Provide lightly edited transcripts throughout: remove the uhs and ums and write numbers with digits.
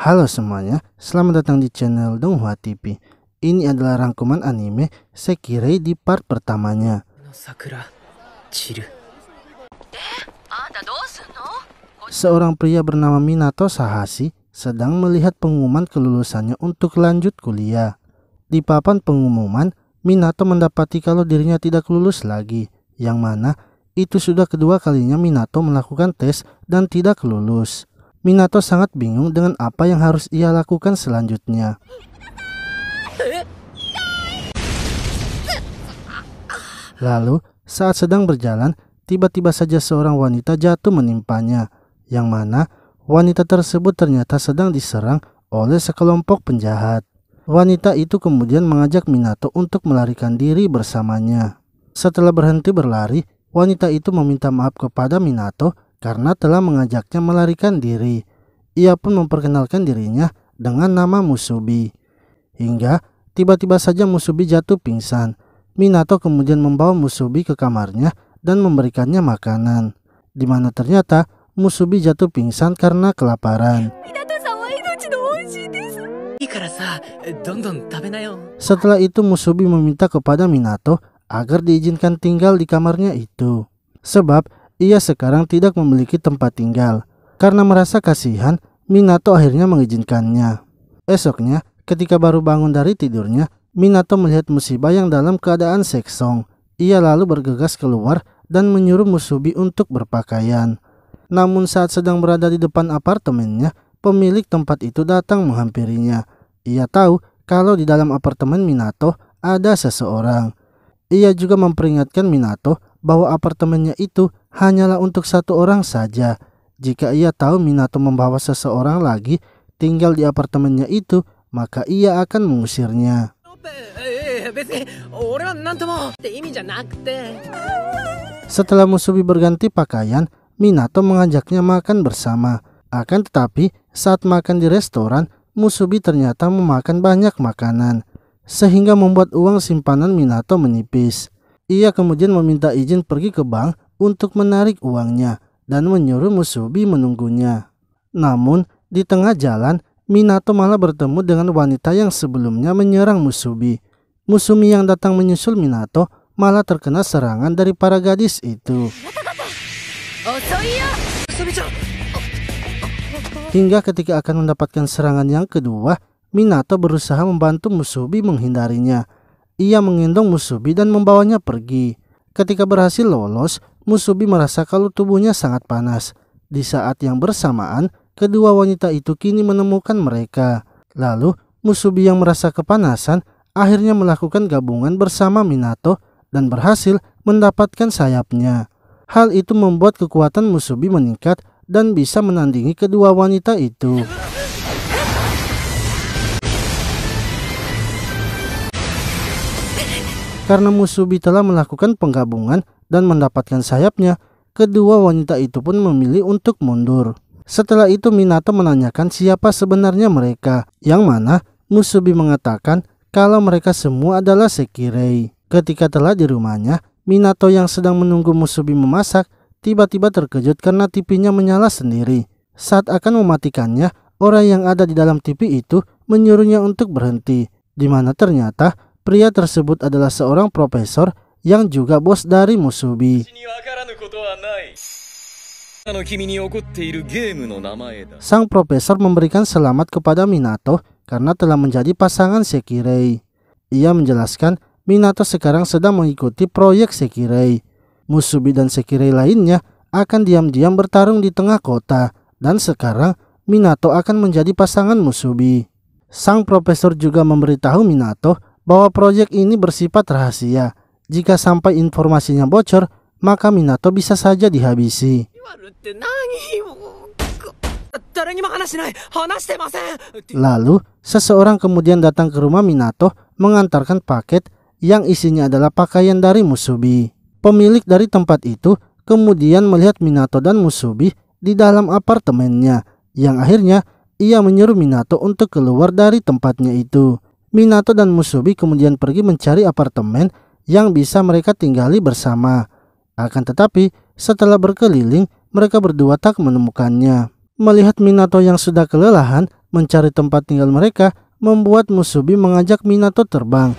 Halo semuanya, selamat datang di channel Donghua TV. Ini adalah rangkuman anime Sekirei di part pertamanya. Seorang pria bernama Minato Sahashi sedang melihat pengumuman kelulusannya untuk lanjut kuliah. Di papan pengumuman, Minato mendapati kalau dirinya tidak lulus lagi, yang mana itu sudah kedua kalinya Minato melakukan tes dan tidak lulus. Minato sangat bingung dengan apa yang harus ia lakukan selanjutnya. Lalu, saat sedang berjalan, tiba-tiba saja seorang wanita jatuh menimpanya, yang mana wanita tersebut ternyata sedang diserang oleh sekelompok penjahat. Wanita itu kemudian mengajak Minato untuk melarikan diri bersamanya. Setelah berhenti berlari, wanita itu meminta maaf kepada Minato karena telah mengajaknya melarikan diri. Ia pun memperkenalkan dirinya dengan nama Musubi. Hingga tiba-tiba saja Musubi jatuh pingsan. Minato kemudian membawa Musubi ke kamarnya dan memberikannya makanan. Di mana ternyata Musubi jatuh pingsan karena kelaparan. Setelah itu Musubi meminta kepada Minato agar diizinkan tinggal di kamarnya itu. Sebab ia sekarang tidak memiliki tempat tinggal. Karena merasa kasihan, Minato akhirnya mengizinkannya. Esoknya, ketika baru bangun dari tidurnya, Minato melihat musibah yang dalam keadaan seksong. Ia lalu bergegas keluar dan menyuruh Musubi untuk berpakaian. Namun saat sedang berada di depan apartemennya, pemilik tempat itu datang menghampirinya. Ia tahu kalau di dalam apartemen Minato ada seseorang. Ia juga memperingatkan Minato bahwa apartemennya itu hanyalah untuk satu orang saja. Jika ia tahu Minato membawa seseorang lagi tinggal di apartemennya itu, maka ia akan mengusirnya. Setelah Musubi berganti pakaian, Minato mengajaknya makan bersama. Akan tetapi, saat makan di restoran, Musubi ternyata memakan banyak makanan, sehingga membuat uang simpanan Minato menipis. Ia kemudian meminta izin pergi ke bank untuk menarik uangnya dan menyuruh Musubi menunggunya. Namun, di tengah jalan, Minato malah bertemu dengan wanita yang sebelumnya menyerang Musubi. Musubi yang datang menyusul Minato malah terkena serangan dari para gadis itu. Hingga ketika akan mendapatkan serangan yang kedua, Minato berusaha membantu Musubi menghindarinya. Ia menggendong Musubi dan membawanya pergi. Ketika berhasil lolos, Musubi merasa kalau tubuhnya sangat panas. Di saat yang bersamaan, kedua wanita itu kini menemukan mereka. Lalu, Musubi yang merasa kepanasan akhirnya melakukan gabungan bersama Minato dan berhasil mendapatkan sayapnya. Hal itu membuat kekuatan Musubi meningkat dan bisa menandingi kedua wanita itu. Karena Musubi telah melakukan penggabungan dan mendapatkan sayapnya, kedua wanita itu pun memilih untuk mundur. Setelah itu Minato menanyakan siapa sebenarnya mereka, yang mana Musubi mengatakan kalau mereka semua adalah Sekirei. Ketika telah di rumahnya, Minato yang sedang menunggu Musubi memasak tiba-tiba terkejut karena TV-nya menyala sendiri. Saat akan mematikannya, orang yang ada di dalam TV itu menyuruhnya untuk berhenti, di mana ternyata pria tersebut adalah seorang profesor yang juga bos dari Musubi. Sang profesor memberikan selamat kepada Minato karena telah menjadi pasangan Sekirei. Ia menjelaskan Minato sekarang sedang mengikuti proyek Sekirei. Musubi dan Sekirei lainnya akan diam-diam bertarung di tengah kota, dan sekarang Minato akan menjadi pasangan Musubi. Sang profesor juga memberitahu Minato bahwa proyek ini bersifat rahasia. Jika sampai informasinya bocor, maka Minato bisa saja dihabisi. Lalu, seseorang kemudian datang ke rumah Minato mengantarkan paket yang isinya adalah pakaian dari Musubi. Pemilik dari tempat itu kemudian melihat Minato dan Musubi di dalam apartemennya, yang akhirnya ia menyuruh Minato untuk keluar dari tempatnya itu. Minato dan Musubi kemudian pergi mencari apartemen yang bisa mereka tinggali bersama. Akan tetapi, setelah berkeliling, mereka berdua tak menemukannya. Melihat Minato yang sudah kelelahan Mencari tempat tinggal mereka membuat Musubi mengajak Minato terbang.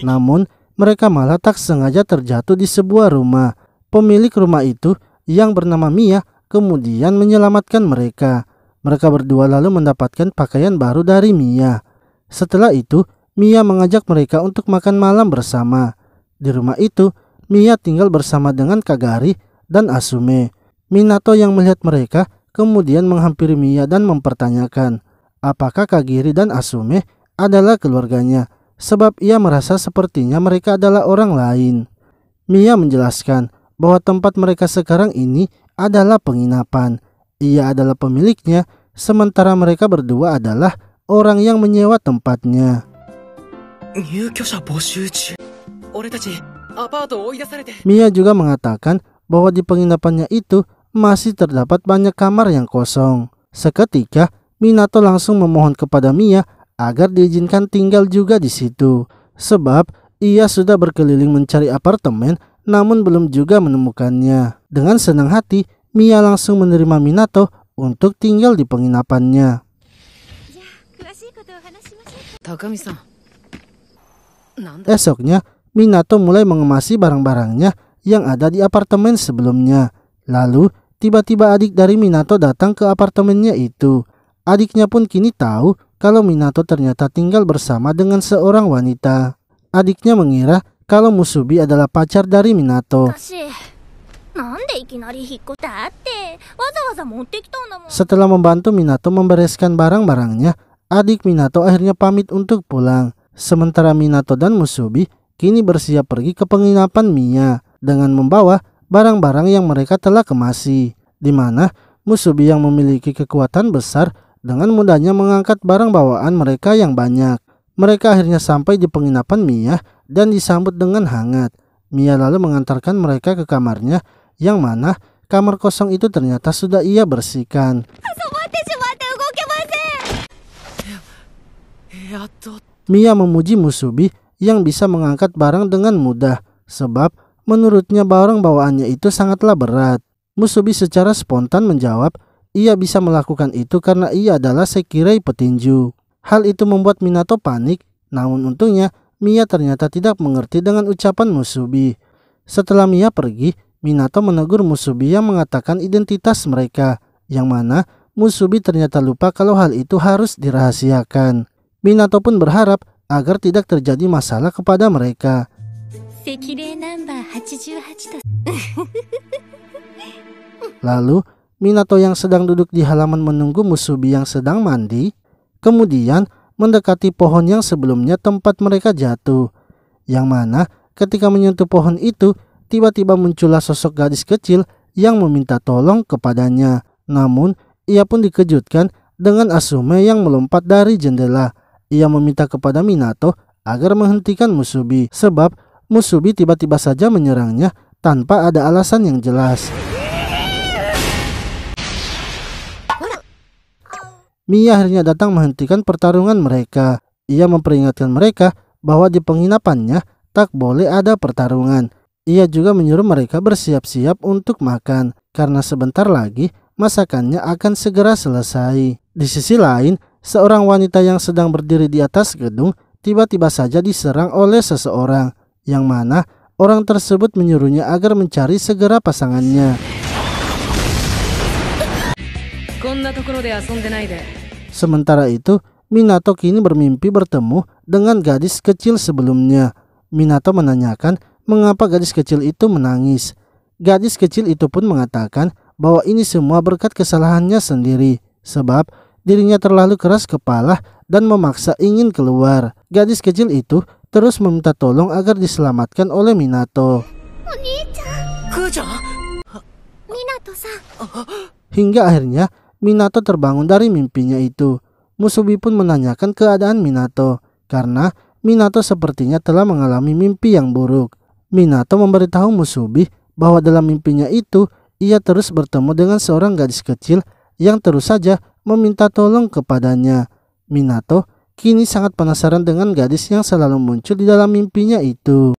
Namun mereka malah tak sengaja terjatuh di sebuah rumah. Pemilik rumah itu yang bernama Mia kemudian menyelamatkan mereka. Mereka berdua lalu mendapatkan pakaian baru dari Mia. Setelah itu Mia mengajak mereka untuk makan malam bersama. Di rumah itu Mia tinggal bersama dengan Kagari dan Asume. Minato yang melihat mereka kemudian menghampiri Mia dan mempertanyakan apakah Kagiri dan Asume adalah keluarganya, sebab ia merasa sepertinya mereka adalah orang lain. Mia menjelaskan bahwa tempat mereka sekarang ini adalah penginapan. Ia adalah pemiliknya, sementara mereka berdua adalah orang yang menyewa tempatnya. Mia juga mengatakan bahwa di penginapannya itu masih terdapat banyak kamar yang kosong. Seketika Minato langsung memohon kepada Mia agar diizinkan tinggal juga di situ, sebab ia sudah berkeliling mencari apartemen namun belum juga menemukannya. Dengan senang hati Mia langsung menerima Minato untuk tinggal di penginapannya. Esoknya Minato mulai mengemasi barang-barangnya yang ada di apartemen sebelumnya. Lalu tiba-tiba adik dari Minato datang ke apartemennya itu. Adiknya pun kini tahu kalau Minato ternyata tinggal bersama dengan seorang wanita. Adiknya mengira kalau Musubi adalah pacar dari Minato. Setelah membantu Minato membereskan barang-barangnya, adik Minato akhirnya pamit untuk pulang. Sementara Minato dan Musubi kini bersiap pergi ke penginapan Mia dengan membawa barang-barang yang mereka telah kemasi, di mana Musubi yang memiliki kekuatan besar dengan mudahnya mengangkat barang bawaan mereka yang banyak. Mereka akhirnya sampai di penginapan Mia dan disambut dengan hangat. Mia lalu mengantarkan mereka ke kamarnya, yang mana kamar kosong itu ternyata sudah ia bersihkan. Mia memuji Musubi yang bisa mengangkat barang dengan mudah, sebab menurutnya barang bawaannya itu sangatlah berat. Musubi secara spontan menjawab, ia bisa melakukan itu karena ia adalah Sekirai petinju. Hal itu membuat Minato panik, namun untungnya Mia ternyata tidak mengerti dengan ucapan Musubi. Setelah Mia pergi, Minato menegur Musubi yang mengatakan identitas mereka, yang mana Musubi ternyata lupa kalau hal itu harus dirahasiakan. Minato pun berharap agar tidak terjadi masalah kepada mereka. Lalu Minato yang sedang duduk di halaman menunggu Musubi yang sedang mandi, kemudian mendekati pohon yang sebelumnya tempat mereka jatuh. Yang mana ketika menyentuh pohon itu, tiba-tiba muncullah sosok gadis kecil yang meminta tolong kepadanya. Namun ia pun dikejutkan dengan Asume yang melompat dari jendela. Ia meminta kepada Minato agar menghentikan Musubi, sebab Musubi tiba-tiba saja menyerangnya tanpa ada alasan yang jelas. Mia akhirnya datang menghentikan pertarungan mereka. Ia memperingatkan mereka bahwa di penginapannya tak boleh ada pertarungan. Ia juga menyuruh mereka bersiap-siap untuk makan, karena sebentar lagi masakannya akan segera selesai. Di sisi lain, seorang wanita yang sedang berdiri di atas gedung tiba-tiba saja diserang oleh seseorang, yang mana orang tersebut menyuruhnya agar mencari segera pasangannya. Sementara itu, Minato kini bermimpi bertemu dengan gadis kecil sebelumnya. Minato menanyakan mengapa gadis kecil itu menangis. Gadis kecil itu pun mengatakan bahwa ini semua berkat kesalahannya sendiri, sebab dirinya terlalu keras kepala dan memaksa ingin keluar. Gadis kecil itu terus meminta tolong agar diselamatkan oleh Minato. Hingga akhirnya Minato terbangun dari mimpinya itu. Musubi pun menanyakan keadaan Minato, karena Minato sepertinya telah mengalami mimpi yang buruk. Minato memberitahu Musubi bahwa dalam mimpinya itu ia terus bertemu dengan seorang gadis kecil yang terus saja meminta tolong kepadanya. Minato kini sangat penasaran dengan gadis yang selalu muncul di dalam mimpinya itu.